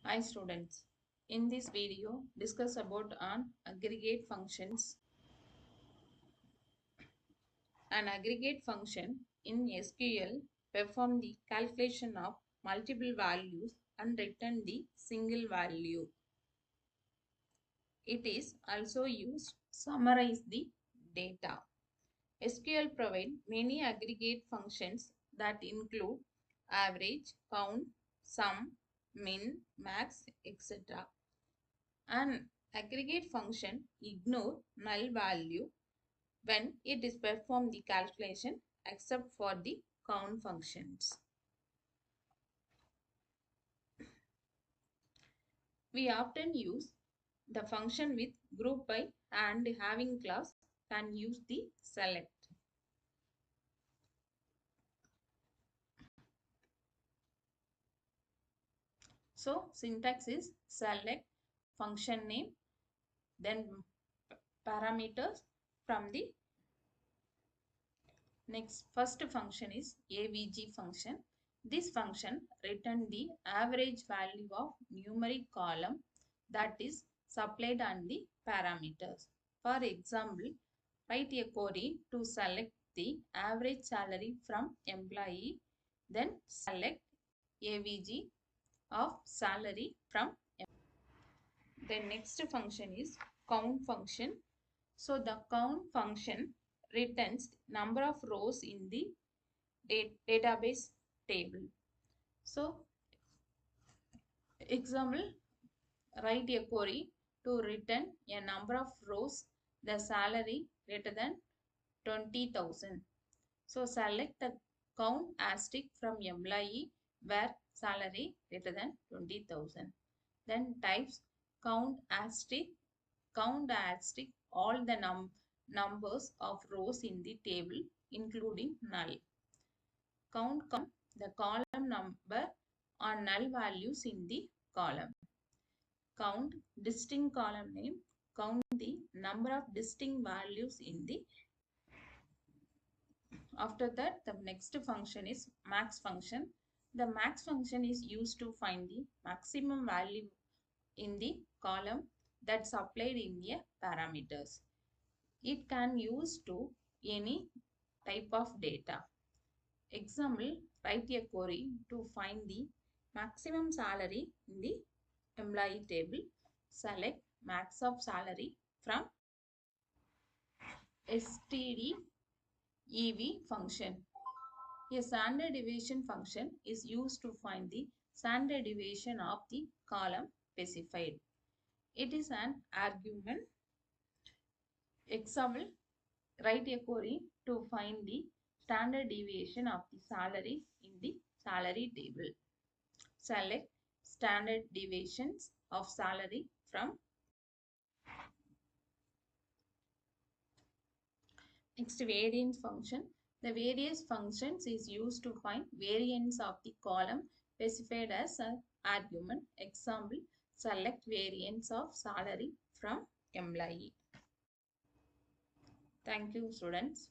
Hi students, in this video discuss about an aggregate functions. An aggregate function in SQL perform the calculation of multiple values and return the single value. It is also used to summarize the data. SQL provide many aggregate functions that include average, count, sum, min, max, etc. An aggregate function ignore null value when it is perform the calculation except for the count functions. We often use the function with group by and having class can use the select. So syntax is select function name, then parameters from the next. First function is AVG function. This function return the average value of numeric column that is supplied on the parameters. For example, write a query to select the average salary from employee, then select AVG of salary from employee. The next function is count function. So the count function returns number of rows in the database table. So example, write a query to return a number of rows, the salary greater than 20,000. So select the count asterisk from employee where salary greater than 20,000. Then types count asterisk all the numbers of rows in the table including null. Count the column number or null values in the column. Count distinct column name. Count the number of distinct values in the. After that, the next function is max function. The max function is used to find the maximum value in the column that's applied in the parameters. It can use to any type of data. Example, write a query to find the maximum salary in the employee table. Select max of salary from stdev function. A standard deviation function is used to find the standard deviation of the column specified. It is an argument. Example, write a query to find the standard deviation of the salary in the salary table. Select standard deviations of salary from. Next, variance function. The variance functions is used to find variance of the column specified as an argument. Example, select variance of salary from employee. Thank you, students.